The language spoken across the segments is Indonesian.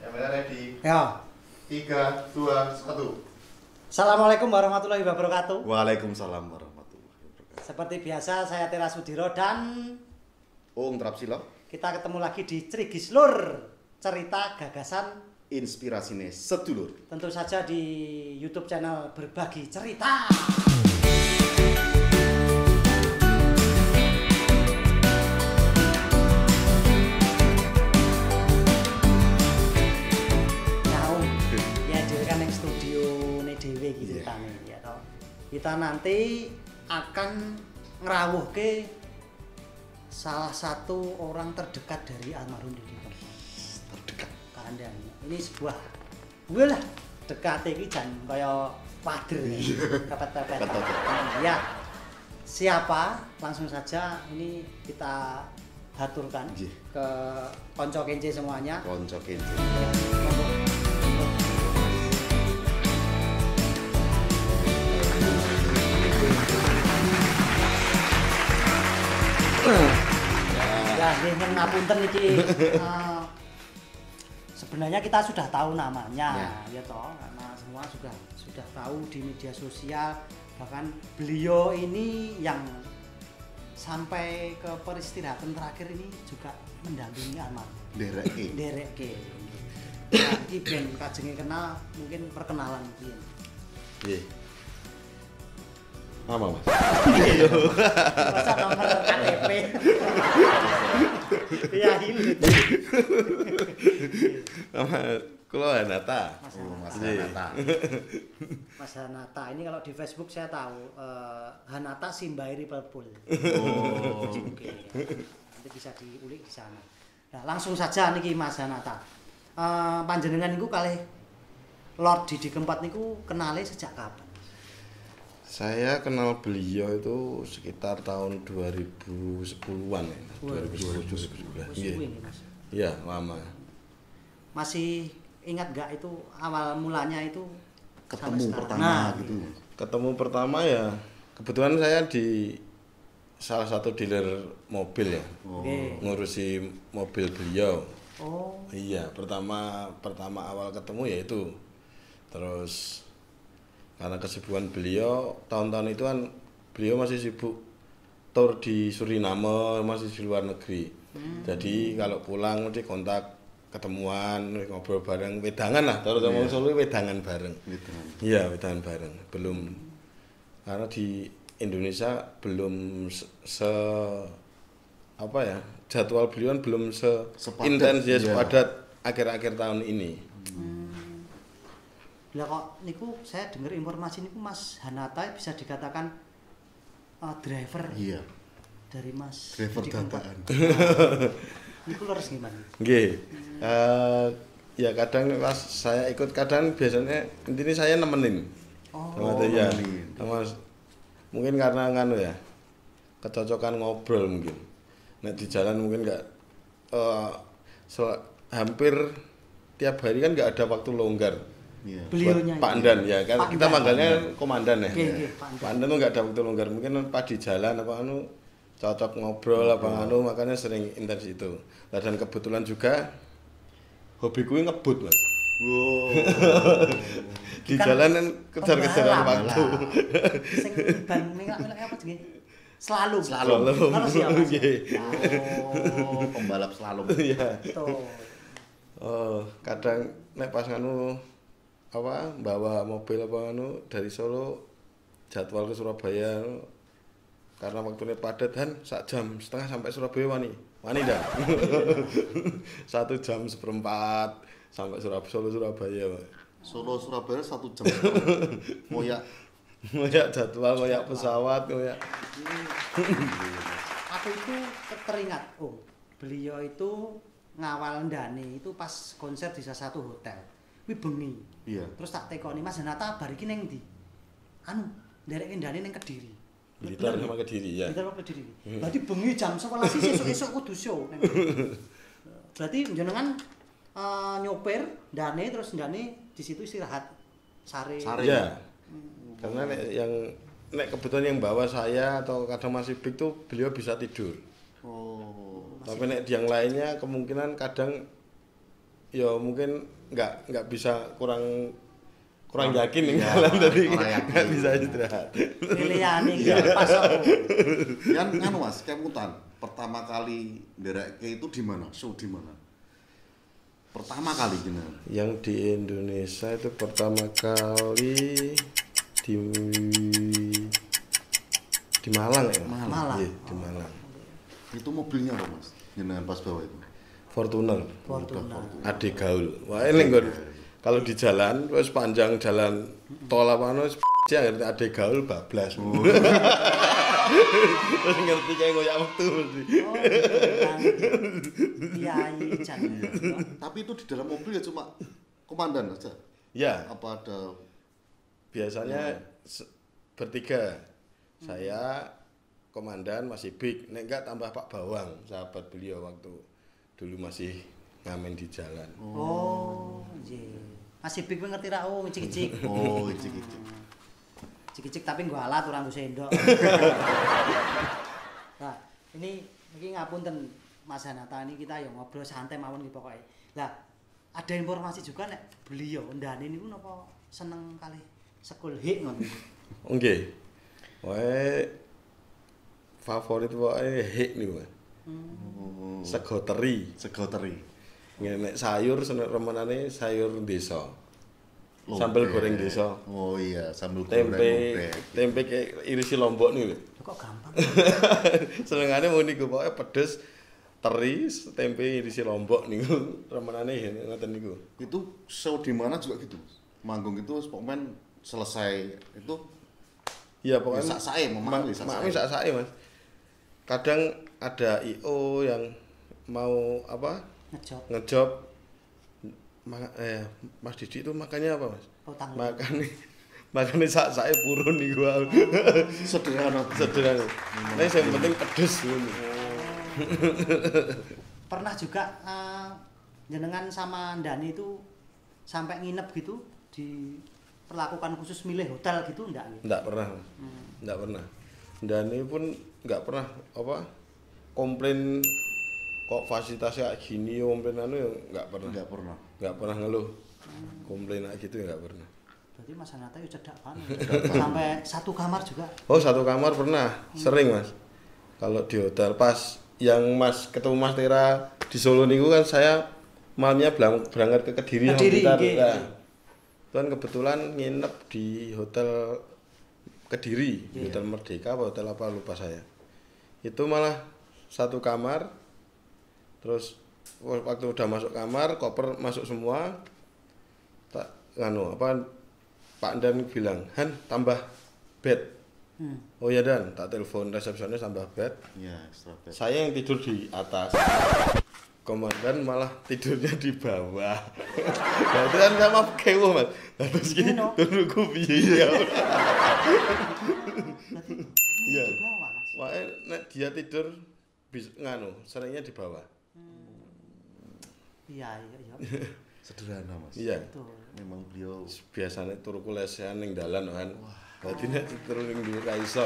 Kamera ready. Ya. 3, 2, 1. Assalamualaikum warahmatullahi wabarakatuh. Waalaikumsalam warahmatullahi wabarakatuh. Seperti biasa saya Tera Sudiro dan Ung Trapsilo. kita ketemu lagi di Crigislur, cerita gagasan Inspirasine sedulur. tentu saja di YouTube channel Berbagi Cerita. Kita nanti akan ngerawuhke salah satu orang terdekat dari almarhum Didi Kempot. Terdekat. Kandhane. Ini sebuah lah dekate iki jan kaya pader. Kepet-kepet. Ya. Siapa? Langsung saja ini kita haturkan ke konco kence semuanya. Konco kence. Ya, monggo. Ya, nggih ngapunten iki. Sebenarnya kita sudah tahu namanya, ya toh, karena semua sudah tahu di media sosial. Bahkan beliau ini yang sampai ke peristirahatan terakhir ini juga mendampingi almarhum. Dereke. Ya, iki ben kajenge kenal, mungkin perkenalan mungkin. Nggih. Mama, Mas. Masa nomor KTP. Ya ini. Nama kula Hanata. Mas Hanata. Mas Hanata ini kalau di Facebook saya tahu Hanata Simbairi Purple. Oh. Oke. Nanti bisa diulik di sana. Nah, langsung saja niki Mas Hanata. Panjenengan niku kalih Lord Didi Kempot niku kenale sejak kapan? Saya kenal beliau itu sekitar tahun 2010-an ya. 2010-2011. Iya, lama. Masih ingat nggak itu awal mulanya itu ketemu pertama gitu. Ketemu pertama ya kebetulan saya di salah satu dealer mobil ya. Ngurusi mobil beliau. Oh. Iya, pertama awal ketemu ya itu. Terus karena kesibukan beliau tahun-tahun itu kan beliau masih sibuk tour di Suriname, masih di luar negeri. Jadi kalau pulang mesti kontak ketemuan, ngobrol bareng, wedangan lah, terus ngomong Solo wedangan bareng. Iya, wedangan bareng. Belum karena di Indonesia belum jadwal beliau kan belum intens ya sepadat akhir-akhir tahun ini. Lah kok niku saya dengar informasi niku Mas Hanata bisa dikatakan driver. Iya. Dari Mas Driver dadaan. Niku harus gimana? Nggih. Ya kadang pas saya ikut kadang biasanya intinya saya nemenin. Ya. Mungkin karena nganu ya. Kecocokan ngobrol mungkin. Nek di jalan mungkin enggak hampir tiap hari kan enggak ada waktu longgar. Iya. Beliaunya Pak Andan ya kan kita manggilnya komandan ya. Pak Andan tuh nggak ada waktu longgar mungkin pas di jalan apa anu cocok ngobrol apa anu makanya sering intens itu. Nah, dan kebetulan juga hobi gue ngebut Mas. Wow. Di jalan kan kejar-kejaran waktu. Sing ban melak apa jenenge? Slalom. Harus ya Mas. Oh, pembalap slalom. Iya. Tuh. Oh, kadang nek pas anu bawa mobil apa anu dari Solo jadwal ke Surabaya karena waktunya padat kan 1,5 jam sampai Surabaya wani dah. 1 jam seperempat sampai Solo Surabaya. Solo Surabaya 1 jam. Ngoyak jadwal, ngoyak pesawat, ngoyak. Aku itu teringat, beliau itu ngawal ndane itu pas konser di salah satu hotel. Kuwi bengi. Iya. Terus tak tekoni Mas Hanata bar iki ning ndi? Anu, ndereke ndane ning Kediri. Blitar sama Kediri ya. Blitar sama Kediri. Berarti bengi jam 11 esuk-esuk kudu show. Berarti jenengan nyopir ndane terus ndane di situ istirahat sare. Ya. Karena nek kebetulan yang bawa saya atau kadang masih big tuh beliau bisa tidur. Oh. Tapi nek yang lainnya kemungkinan kadang ya mungkin nggak bisa kurang yakin nih Iya, jalan tadi kurang yakin. nggak bisa istirahat. Pilihan iki Iya. pas aku. Kan Mas, kemutan pertama kali nderekke itu di mana? Show di mana? Pertama kali jenengan. Yang di Indonesia itu pertama kali di Malang ya. Malang. Iya, di Malang. Itu mobilnya apa Mas? Jenengan pas bawa itu. Fortuner. Fortuna. Ade gaul. Wah ini nggon. Kalau di jalan, wis panjang jalan tol apa wis akhirnya ade gaul bablas. Terus ngerti kayak ngoyak waktu mesti. Oh, Kiai Jan. Tapi itu di dalam mobil ya cuma komandan aja. Ya, Apa ada biasanya bertiga. Saya, komandan masih Big. Nek enggak tambah Pak Bawang, sahabat beliau waktu dulu masih ngamen di jalan. Oh, iya. Masih big ngerti ra oh cicik-cicik. Oh, icik-icik. Cicik-cicik tapi nggo alat ora nggo sendok. Nah, ini ngapunten Mas Hanata ini kita ya ngobrol santai mawon iki pokoke. Lah, ada informasi juga nek beliau ndane niku napa seneng kali sekul hik ngoten. Nggih. Wae favorit wae hik niku. Oh, Sego teri. sego teri. Nek sayur seneng remenane sayur desa. Lobek. Sambal goreng desa. Oh iya, sambal goreng lobek. Tempe kayak irisi lombok niku lho. Kok gampang. Senengane mau niku pokoke pedes teri tempe irisi lombok niku remenane ngoten niku. Itu show di mana juga gitu. Manggung itu pokoknya selesai itu Iya pokoknya sak sae memang Mami sak sae Mas. Kadang ada IO yang mau apa? Ngejob Mas Didi itu makannya apa Mas? Oh, tanggung. Makannya sak-sake purun niku. sederhana. Sederhana. Nek sing penting pedes ngono. Pernah juga jenengan sama Ndani itu sampai nginep gitu diperlakukan khusus milih hotel gitu enggak? Enggak pernah. Enggak pernah. Dan ini pun enggak pernah apa komplain kok fasilitasnya kayak gini komplain anu ya enggak pernah. Enggak pernah. Enggak pernah ngeluh. Komplain kayak gitu ya enggak pernah. Berarti Mas Hanata ya cedak banget. Sampai satu kamar juga. Oh, satu kamar pernah. Sering, Mas. Kalau di hotel pas yang Mas ketemu Mas Tera di Solo niku kan saya malamnya berangkat ke Kediri Kediri, Blitar. nggih. Nah, tuan kebetulan nginep di hotel Kediri, di Iya. Hotel Merdeka apa hotel apa lupa saya. Itu malah satu kamar. Terus waktu udah masuk kamar, koper masuk semua. Tak nganu apa Pak Dan bilang, "Han, tambah bed." Oh ya Dan, tak telepon resepsionis tambah bed. Iya, extra bed. Saya yang tidur di atas. Komandan malah tidurnya di bawah. Nah itu kan sama kewo Mas. Nah, terus gini, Iya, no. turunku piye ya. Berarti Iya. di bawah, Mas. Wah, nek dia tidur nganu, seringnya di bawah. Iya, iya, iya. Sederhana, Mas. Iya. Betul. Memang beliau Biasanya turu kulesean ning dalan kan. Dadi nek turu ning dhuwur ra iso.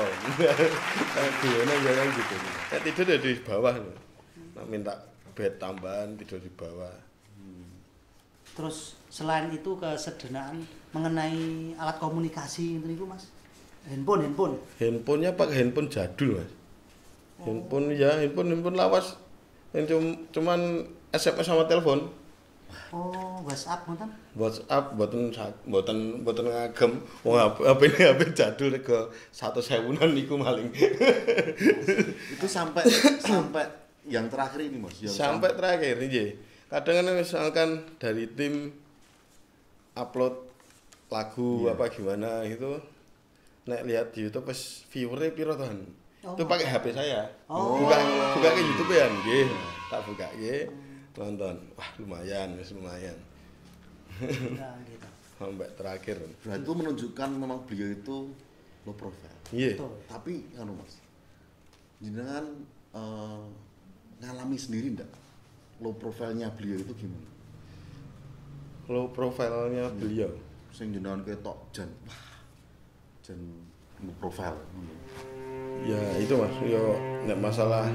Dene ya gitu. Nek tidur ya di bawah. Nek minta bed tambahan tidur di bawah. Terus selain itu kesederhanaan mengenai alat komunikasi itu Mas. Handphone. Handphonenya pakai handphone jadul Mas. Handphone ya, handphone lawas. Yang cuman SMS sama telepon. Oh, WhatsApp ngoten. WhatsApp mboten ngagem. Wong HP jadul rega 100.000-an niku maling. itu sampai yang terakhir ini, Mas. Yang Sampai terakhir nggih. Kadang kan misalkan dari tim upload lagu Iya. apa gimana itu nek lihat di YouTube pas viewernya piro to. Oh. Itu pakai HP saya. Oh. Buka ke YouTube ya nggih. Tak buka nggih. Nonton. Wah, lumayan, wis lumayan. Nah, gitu. Sampai terakhir. berarti itu menunjukkan memang beliau itu low profile. Iya. Betul. Tapi anu, Mas. Jenengan ngalami sendiri ndak low profile-nya beliau itu gimana? Low profile-nya beliau. Sing jenengan ketok jan low profile. Ya itu Mas, yo nek masalah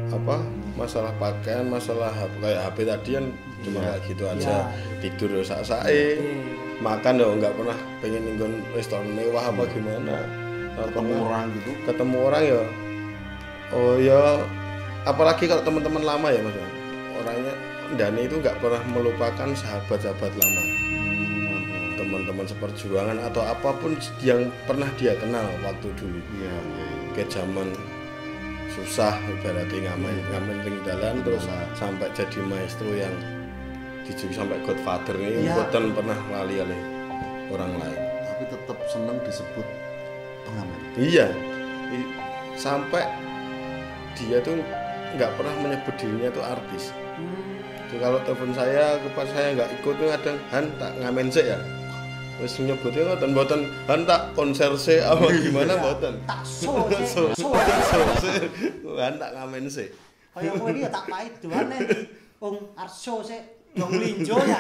apa masalah pakaian, masalah kayak HP tadi kan cuma kayak gitu aja. Iya. Tidur ya sak-sake, makan ya nggak pernah pengen ninggon restoran mewah apa gimana. Ketemu orang gitu. Ketemu orang ya, oh ya, apalagi kalau teman-teman lama ya mas, orangnya Dani itu nggak pernah melupakan sahabat-sahabat lama, teman-teman seperjuangan atau apapun yang pernah dia kenal waktu dulu. Iya. Ke zaman susah ibaratnya ngamen ring dalan terus sampai jadi maestro yang dijuluki sampai Godfather ini bukan pernah lali oleh orang lain. Tapi tetap seneng disebut pengamen. Iya, sampai dia tuh nggak pernah menyebut dirinya tuh artis. Jadi kalau telepon saya, pas saya nggak ikut tuh kadang Han tak ngamen sih ya. Wis nyebutnya boten Han tak konser sih apa gimana boten. Tak so. Han tak ngamen sih. Kaya kowe iki ya tak pahit doane iki. Wong Arso sik wong linjo ya.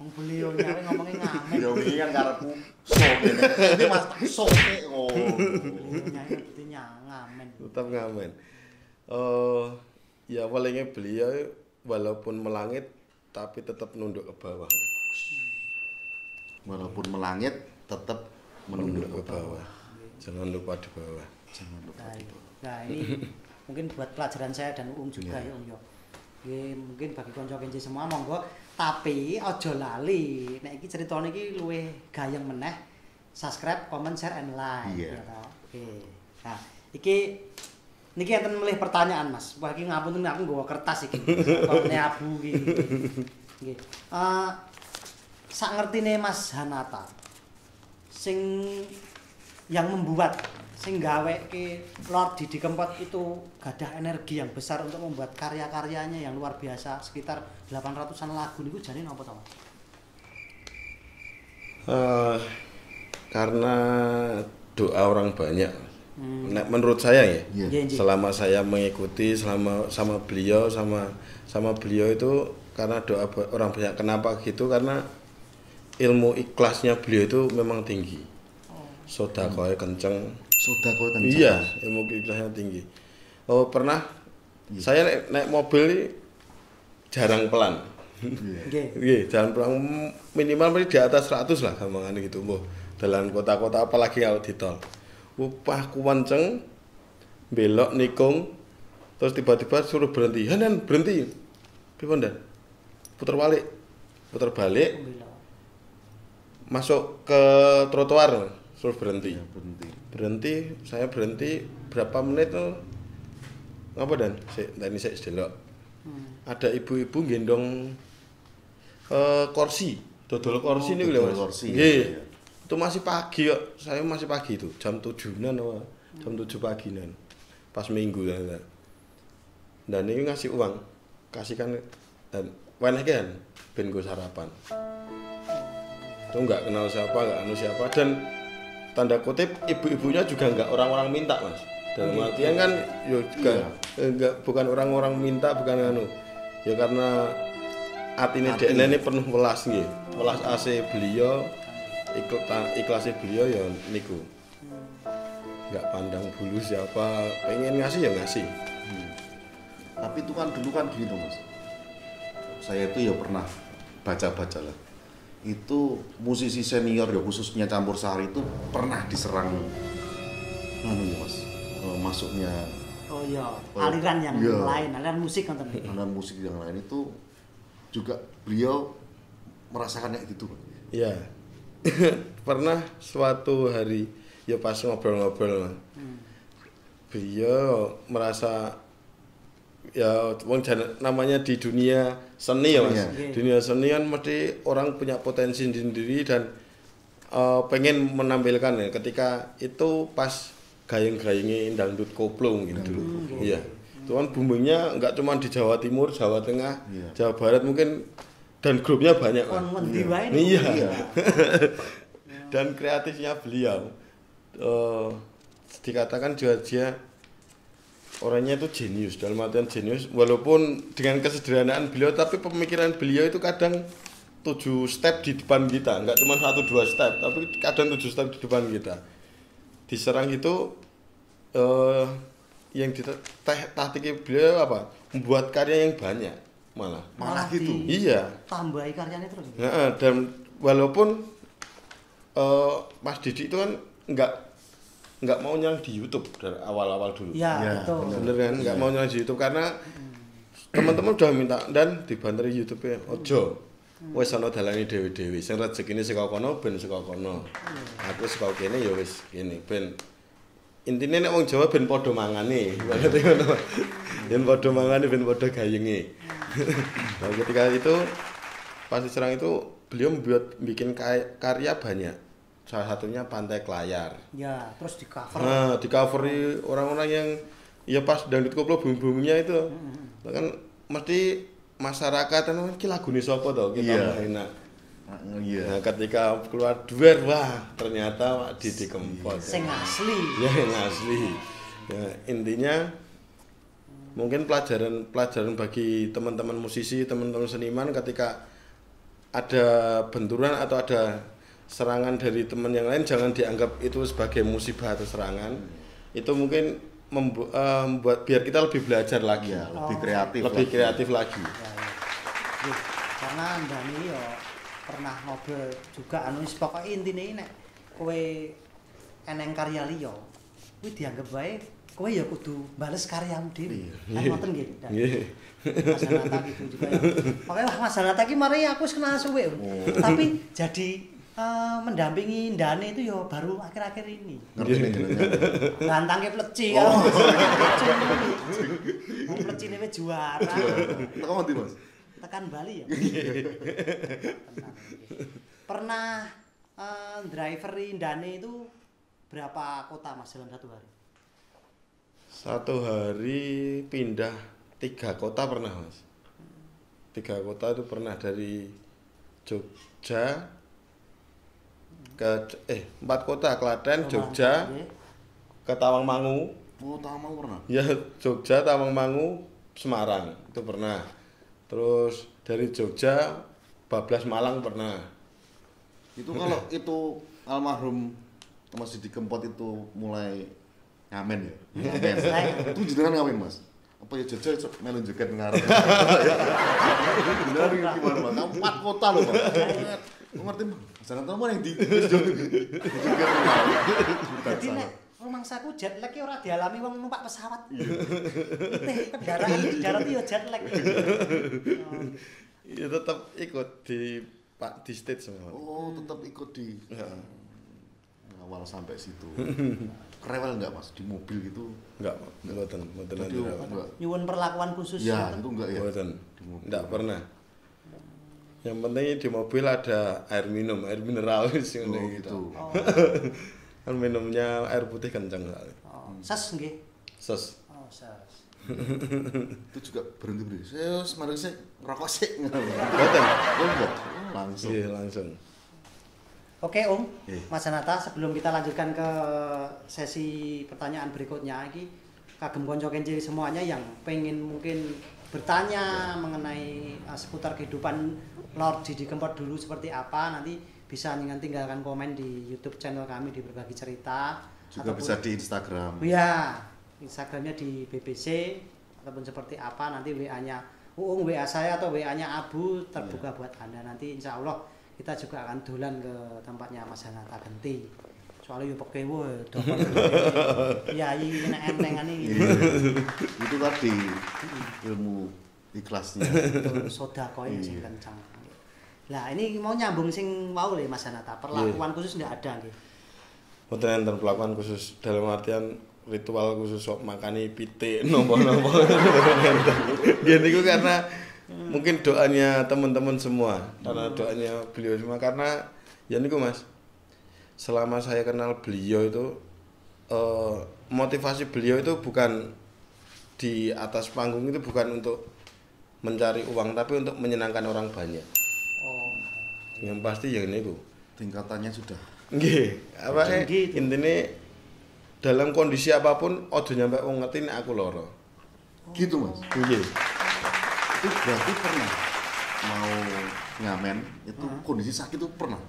Wong beliau nyawe ngomongnya ngamen. Ya wingi kan karepku sok ngene. Ini Mas tak sok kek. Oh. Nyawe buktinya ngamen. Tetap ngamen. Ya palingnya beliau walaupun melangit tapi tetap nunduk ke bawah. Walaupun melangit tetap menunduk ke bawah. Jangan lupa di bawah. Jangan lupa di bawah. Nah, ini mungkin buat pelajaran saya dan juga ya Om yo. Mungkin bagi kanca kenci semua monggo, tapi aja lali nek iki critane iki luwih gayeng meneh. Subscribe, comment, share and like ya toh. Oke. Nah, niki enten milih pertanyaan Mas. Wah iki ngapunten aku nggawa kertas iki. Kok abu iki. Nggih. Sak ngertine Mas Hanata. Sing yang membuat sing gaweke Lord Didi Kempot itu gadah energi yang besar untuk membuat karya-karyanya yang luar biasa sekitar 800-an lagu niku jane napa to? Karena doa orang banyak. Nah, menurut saya ya, selama saya mengikuti sama beliau itu karena doa orang banyak. Kenapa gitu? Karena ilmu ikhlasnya beliau itu memang tinggi. Sodakoe kenceng. Iya, ilmu ikhlasnya tinggi. Oh pernah saya naik mobil jarang pelan. Iya, jarang pelan minimal di atas 100 lah gampangan gitu. Dalam kota-kota apalagi kalau di tol. Upah kuwanceng belok nikung terus tiba-tiba suruh berhenti. Hanan berhenti. Pripun Dan? Putar balik. Masuk ke trotoar suruh berhenti. Berhenti, saya berhenti berapa menit tuh? Apa Dan? Ini saya delok. Ada ibu-ibu gendong kursi, dodol kursi niku lho Mas. Nggih. Itu masih pagi kok. Saya masih pagi itu, jam 7-an apa? Jam 7 pagian. Pas minggu ya. Dan ini ngasih uang. Kasihkan dan weneh kan ben go sarapan. Itu enggak kenal siapa dan tanda kutip ibu-ibunya juga enggak orang-orang minta Mas. Dalam artian kan yo juga enggak bukan orang-orang minta bukan ya karena atine dekne ini penuh welas nggih. Welas AC beliau ikhlasnya beliau ya niku. Enggak pandang bulu siapa, pengen ngasih ya ngasih. Tapi itu kan dulu kan gitu Mas. Saya itu ya pernah baca-baca lah. Itu musisi senior ya khususnya campur sari itu pernah diserang ya Mas. Masuknya aliran yang lain, aliran musik kan teman. Aliran musik yang lain itu juga beliau merasakan kayak gitu, Pak. Iya. Pernah suatu hari ya pas ngobrol-ngobrol. Beliau merasa ya namanya di dunia seni ya Mas. Dunia seni kan mesti orang punya potensi sendiri dan pengen menampilkan ya. Ketika itu pas gayeng-gayengnya dangdut koplo gitu dulu. Iya. Itu kan boomingnya enggak cuma di Jawa Timur, Jawa Tengah, Jawa Barat mungkin dan grupnya banyak. Iya. Dan kreatifnya beliau dikatakan juga dia orangnya itu jenius, dalam artian jenius walaupun dengan kesederhanaan beliau tapi pemikiran beliau itu kadang 7 step di depan kita, enggak cuma 1-2 step tapi kadang 7 step di depan kita. Diserang itu yang ditaktik beliau apa? Membuat karya yang banyak Malah gitu. Iya. Tambahi karyanya terus. Nah, dan walaupun Mas Didi itu kan nggak mau nyang di YouTube dari awal-awal dulu. Ya, betul. Bener kan? Nggak mau nyang di YouTube karena teman-teman udah minta dan dibanteri YouTube-nya. Ojo. Wis ana dalane dhewe-dhewe. Sing rezekine saka kono ben saka kono. Aku saka kene ya wis kene ben intine nek wong Jawa ben padha mangane. Berarti ngono. Ben padha mangane ben padha gayenge. Nah, ketika itu pas di Serang itu beliau bikin karya banyak. Salah satunya Pantai Kelayar. Ya, terus di cover. Nah, di coveri orang-orang yang ya pas dangdut koplo bumbu-bumbunya itu. Kan mesti masyarakat kan iki lagune sapa to kita enak. Iya. Nah, ketika keluar duer wah ternyata Pak Didi Kempot. Sing asli. Ya, yang asli. Ya, intinya mungkin pelajaran bagi teman-teman musisi, teman-teman seniman ketika ada benturan atau ada serangan dari teman yang lain jangan dianggap itu sebagai musibah atau serangan. Itu mungkin membuat biar kita lebih belajar lagi, ya, lebih kreatif lagi. Ya. Karena Ndani yo pernah ngobrol juga pokoknya intine nek kowe eneng karya liya, kuwi dianggap wae kowe ya kudu bales karyamu dhewe. Kan ngoten nggih. Nggih. Mas Nata gitu juga ya. Pokoknya Mas Nata iki mari aku wis kenal suwe. Tapi jadi mendampingi Ndane itu ya baru akhir-akhir ini. Gantangke pleci kan. Wong plecine wis juara. Tekan ndi, Mas? Tekan Bali ya. Pernah driveri Ndane itu berapa kota Mas dalam satu hari? Satu hari pindah 3 kota pernah Mas. 3 kota itu pernah dari Jogja ke 4 kota Klaten, Jogja, ke Tawangmangu. Oh, Tawangmangu pernah? Ya, Jogja, Tawangmangu, Semarang itu pernah. Terus dari Jogja, Bablas Malang pernah. Itu kalau itu almarhum Mas Didi Kempot itu mulai ngamen ya? Ngamen. Itu jenengan ngamen, Mas? Apa ya jajal melu joget ngarep. Bener gimana, Mas? 4 kota loh, Mas. Ngerti, jangan tahu yang di joget. Jadi nek rumangsaku jet lag ora dialami wong numpak pesawat. Kendaraan di darat yo jet lag. Ya tetap ikut di di stage semua. Oh, tetap ikut di awal sampai situ. Rewel enggak Mas di mobil gitu? Enggak, mboten nyuwun perlakuan khusus. Ya, itu enggak ya. Mboten. Enggak pernah. Yang penting di mobil ada air minum, air mineral sing gitu. Oh. Kan minumnya air putih kencang sekali. Oh, ses nggih. Ses. Oh, ses. Itu juga berhenti. Saya mari sih ngerokok sih. Mboten. Oh, enggak. Langsung. Iya, langsung. Oke Om, Mas Nata, sebelum kita lanjutkan ke sesi pertanyaan berikutnya lagi, kagem konco kenci semuanya yang pengen mungkin bertanya mengenai seputar kehidupan Lord Didi Kempot dulu seperti apa, nanti bisa tinggalkan komen di YouTube channel kami di Berbagi Cerita. Juga bisa di Instagram. Ya, Instagramnya di BBC ataupun seperti apa, nanti WA-nya Uung, WA saya atau WA-nya Abu terbuka buat Anda. Nanti insya Allah kita juga akan dolan ke tempatnya Mas Nata Genti. Soalnya yo pekewo dokter. Yai nek entengan iki. Itu tadi ilmu ikhlasnya. Sedekah sing kencang. Lah ini mau nyambung sing mau le Mas Nata, perlakuan khusus ndak ada nggih. Mboten enten perlakuan khusus dalam artian ritual khusus sok makani pitik nopo-nopo. Gini ku karena mungkin doanya teman-teman semua, karena doanya beliau semua, karena ya niku Mas, selama saya kenal beliau itu motivasi beliau itu bukan di atas panggung, itu bukan untuk mencari uang tapi untuk menyenangkan orang banyak. Oh. Yang pasti ya niku Tingkatannya sudah. Nggih, apa intine dalam kondisi apapun ojo nyampe wong ngerti nek aku lara. Gitu Mas. Nggih. Itu berarti pernah mau ngamen itu kondisi sakit itu pernah.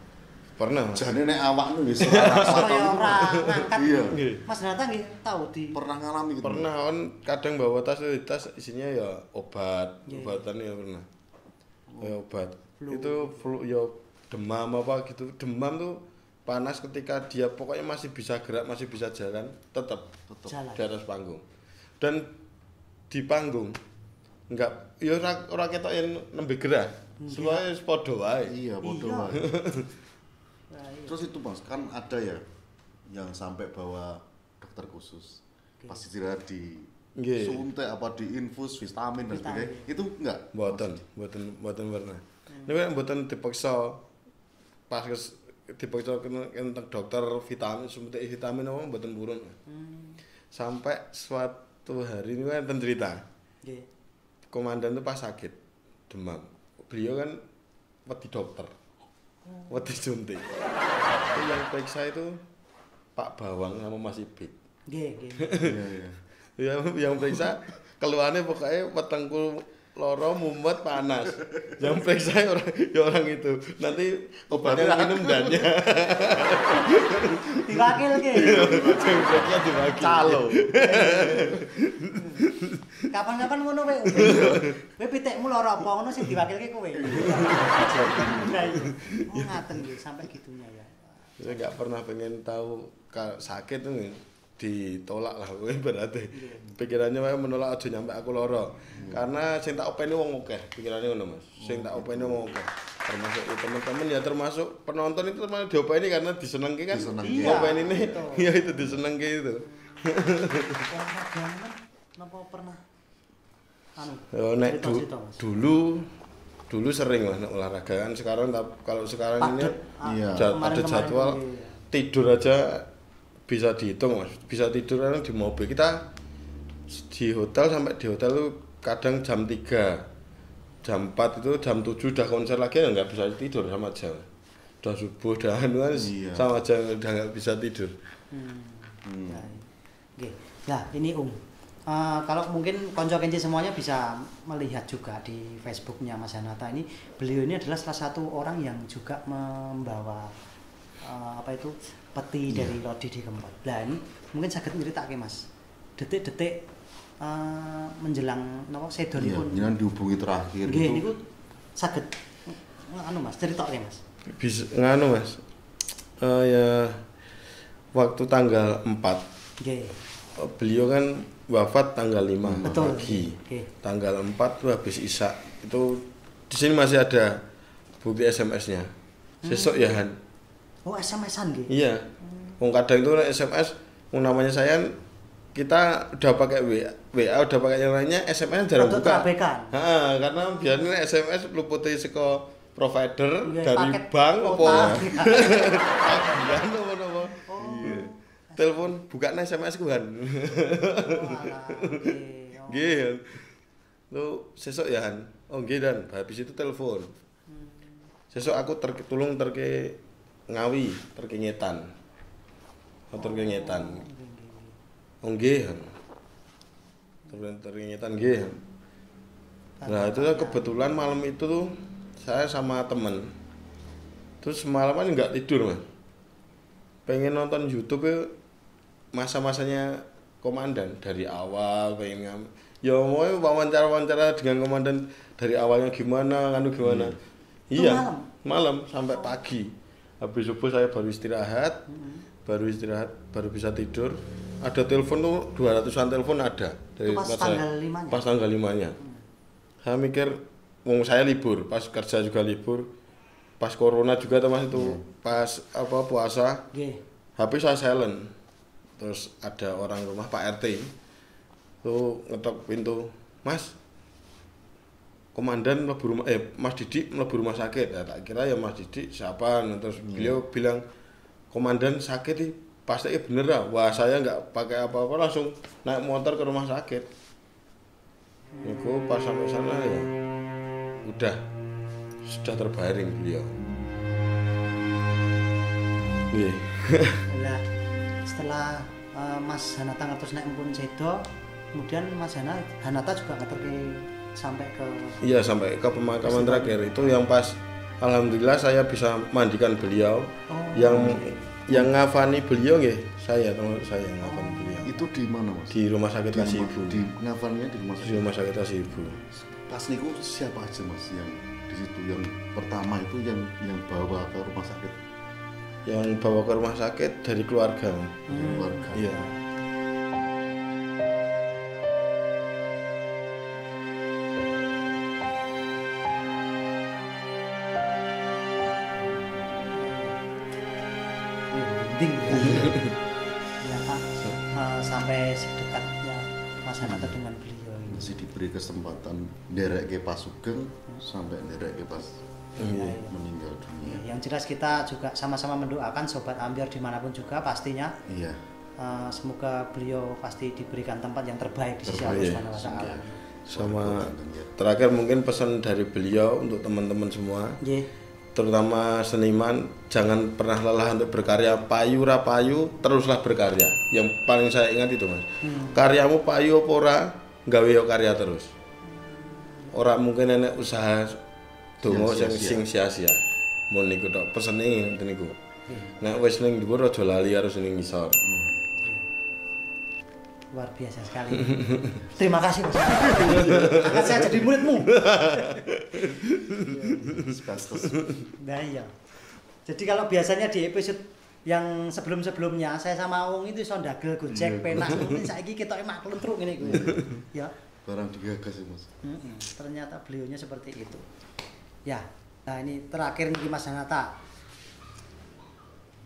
Pernah. Jane nek awakmu wis Saya ora ngangkat. Iya. Mas Nata nggih tahu di Pernah ngalami gitu. Pernah kan kadang bawa tas itu, tas isinya ya obat, Iya. obatan ya pernah. Ya obat. Flu. Itu flu ya demam apa gitu. Demam tuh panas ketika dia pokoknya masih bisa gerak, masih bisa jalan, tetap jalan. di atas panggung. Dan di panggung enggak ya ora ketok yen nembe gerah. Semuanya padha wae. Iya, bodoh Iya. wae. Nah, iya. Terus itu Mas, kan ada ya yang sampai bawa dokter khusus. Pas istirahat di Nggih. suntik apa di infus vitamin dan Vitamin. sebagainya. Itu enggak? Mboten pernah. Niku kan mboten dipaksa pas dipaksa entek dokter vitamin, suntik vitamin apa mboten purun. Sampai suatu hari ini kan cerita. Nggih. Komandan itu pas sakit demam. Beliau kan wedi dokter. Wedi suntik. Itu yang periksa itu Pak Bawang sama Mas Ibik. Nggih, nggih. Iya, iya. Yang periksa keluhannya pokoknya wetengku loro mumet panas. Yang periksa orang itu. Nanti obatnya minum dannya. Diwakilke. Jempretnya dibagi. Calo. Kapan-kapan ngono kowe. Kowe pitikmu lara apa ngono sing diwakilke kowe. Nah, iya. Oh, ngaten nggih sampai gitunya ya. Saya nggak pernah pengen tahu sakit tuh ditolak lah kowe berarti. Pikirannya wae menolak aja nyampe aku loro. Karena sing tak openi wong akeh, pikirannya ngono Mas. Sing tak openi wong akeh. Termasuk teman-teman ya termasuk penonton itu termasuk diopeni karena disenengke kan. Disenengke. Openi ini betul. ya itu disenengke itu. Olahraga napa pernah anu? Ya nek cerita-cerita, Mas? dulu sering lah nek olahraga kan sekarang kalau sekarang ini Padet. Iya. ada Kemarin-kemarin jadwal iya. tidur aja bisa dihitung Mas. Bisa tidur kan di mobil kita di hotel sampai di hotel tuh kadang jam 3 jam 4 itu jam 7 udah konser lagi ya nggak bisa tidur sama aja udah subuh udah anu kan Iya. sama aja udah nggak bisa tidur. Nah, oke. Nah, ini kalau mungkin konco kenci semuanya bisa melihat juga di Facebooknya Mas Hanata ini, beliau ini adalah salah satu orang yang juga membawa peti dari Lodi di Kempot. Nah ini mungkin saged nyeritake Mas, detik-detik menjelang napa Iya, sedonipun. jangan dihubungi terakhir Nggih itu. niku saged anu Mas, ceritake Mas. Bisa nganu Mas. Ya waktu tanggal 4 Nggih. beliau kan wafat tanggal 5 Betul. pagi. Oke. Tanggal 4 tuh habis Isya. Itu di sini masih ada bukti SMS-nya. Sesuk ya Han. Oh, SMS-an nggih. Iya. Wong kadang itu SMS, wong namanya saya kita udah pakai WA udah pakai yang lainnya, SMS jarang Untuk buka. terabaikan. Heeh, karena biasanya SMS luputi saka provider Iya, dari paket bank kuota. apa. Tagihan apa. Iya. Telepon bukan SMS ku kan. Oh, alah, oke. Oh. Nggih. Lu sesuk ya Han. Oh nggih Dan, habis itu telepon. Sesuk aku tulung terke Ngawi, terke Ngetan. Terke Ngetan. Oh nggih. Terke Ngetan nggih. Nah, itu kebetulan malam itu tuh saya sama temen. Terus semalaman nggak tidur, Mas. Pengen nonton YouTube ya, masa-masanya komandan dari awal pengen ya mau wawancara dengan komandan dari awalnya gimana gimana. Itu Iya, malam sampai pagi. Habis subuh saya baru istirahat. Baru bisa tidur. Ada telepon tuh 200-an telepon ada dari Itu pas tempat tanggal saya. 5-nya? Pas tanggal 5-nya. Saya mikir wong saya libur, pas kerja juga libur. Pas corona juga teman itu, pas puasa. Nggih. HP saya silent. Terus ada orang rumah Pak RT tuh ngetok pintu, Mas komandan mlebu rumah Mas Didik mlebu rumah sakit. Ya, tak kira ya Mas Didik siapa. Nah, terus beliau bilang komandan sakit nih, pasti bener lah. Wah saya nggak pakai apa-apa langsung naik motor ke rumah sakit. Itu pas sampai sana ya sudah terbaring beliau. Iya. Lah setelah Mas Hanata ngertos nek pun sedo, kemudian Mas Hanata juga ngeterke sampai ke Iya sampai ke pemakaman terakhir itu yang pas alhamdulillah saya bisa mandikan beliau. Oh. Yang ngafani beliau nggih, saya yang ngafani beliau. Itu di mana Mas? Di rumah sakit Kasih Ibu. Di ngafannya di rumah Di sakit. rumah sakit Kasih Ibu. Pas niku siapa aja Mas yang di situ yang pertama itu yang bawa ke rumah sakit? Yang bawa ke rumah sakit dari keluarga. Dari keluarga. Iya. Merinding. Ya, Pak. Sampai sedekatnya Mas Hanata dengan beliau ini. Masih diberi kesempatan nderek ke Pak Sugeng sampai nderek ke pas Iya. meninggal dunia. Yang jelas kita juga sama-sama mendoakan Sobat Ambiar dimanapun juga pastinya. Iya. Semoga beliau pasti diberikan tempat yang terbaik di sisi Allah Terbaik, Subhanahu wa Ta'ala. Sama terakhir mungkin pesan dari beliau untuk teman-teman semua, Nggih. terutama seniman, jangan pernah lelah untuk berkarya. Payu ra payu, teruslah berkarya. Yang paling saya ingat itu Mas. Karyamu payu apa ora, gawe yo karya terus. Ora mungkin enek usaha donga sing sia-sia. Mun niku tok pesene ngene niku. Nek wis ning dhuwur aja lali harus ning ngisor. Luar biasa sekali. Terima kasih Mas. Akan saya jadi muridmu. Nah iya. Jadi kalau biasanya di episode yang sebelum-sebelumnya saya sama Wong itu iso ndagel Gojek penak ini saiki ketoke mak klentruk ngene iku. Ya. Barang digagas ya Mas. Ternyata beliaunya seperti itu. Ya. Nah ini terakhir nih Mas Hanata.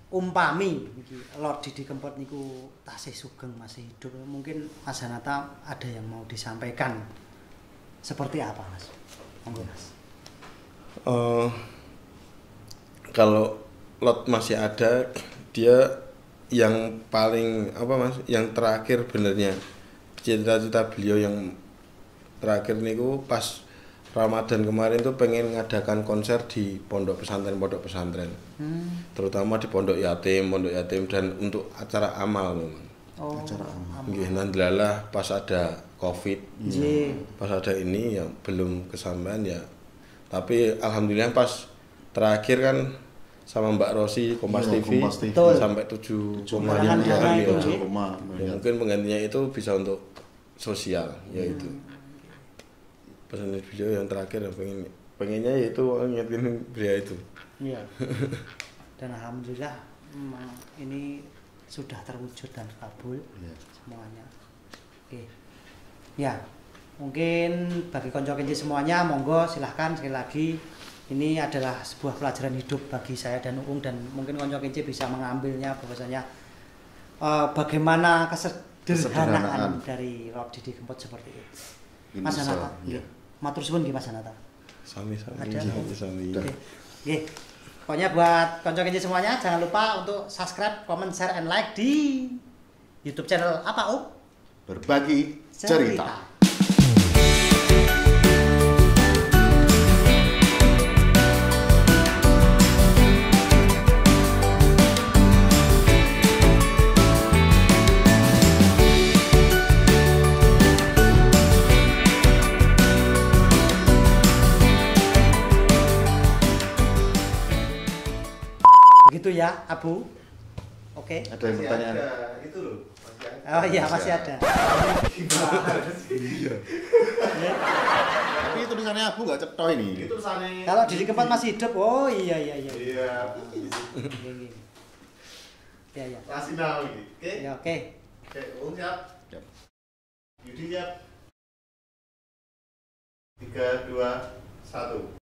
Umpami iki Lord Didi Kempot niku tasih sugeng masih hidup, mungkin Mas Hanata ada yang mau disampaikan seperti apa Mas? Monggo Mas. Kalau Lot masih ada, dia yang paling apa Mas? Yang terakhir benernya cita-cita beliau yang terakhir niku pas Ramadan kemarin tuh pengen ngadakan konser di pondok pesantren, terutama di pondok yatim dan untuk acara amal memang. Oh, Acara amal. Nggih, nandalah pas ada Covid, pas ada ini ya belum kesampaian ya. Tapi alhamdulillah pas terakhir kan sama Mbak Rosi Kompas Iya, TV, Kompas TV. sampai 7,5 Penggalangan dana itu, miliar. nggih. Ya, mungkin penggantinya itu bisa untuk sosial yaitu. Pesan beliau yang terakhir yang pengennya yaitu ngingetin beliau itu. Iya. Dan alhamdulillah ini sudah terwujud dan kabul semuanya. Oke. Ya, mungkin bagi konco kenci semuanya monggo silahkan sekali lagi. Ini adalah sebuah pelajaran hidup bagi saya dan Uung, dan mungkin konco kenci bisa mengambilnya bahwasanya bagaimana kesederhanaan dari Lord Didi Kempot seperti itu. Mas Hanata, nggih. Matur suwun nggih Mas Hanata. Sami-sami. Ada. Sami. Oke. Pokoknya buat konco kenci semuanya jangan lupa untuk subscribe, comment, share, and like di YouTube channel apa Om? Berbagi cerita. Begitu ya, Abu. Oke. Ada yang pertanyaan? Itu loh. Oh iya, masih ada. Tapi tulisannya Abu nggak cetha ini. Itu tulisannya. Kalau Didi Kempot masih hidup, oh iya. Iya. Iya. Ya ya. Rasional ini. Oke. Ya oke. Oke, Uung siap. Siap. Yudi siap. 3, 2, 1.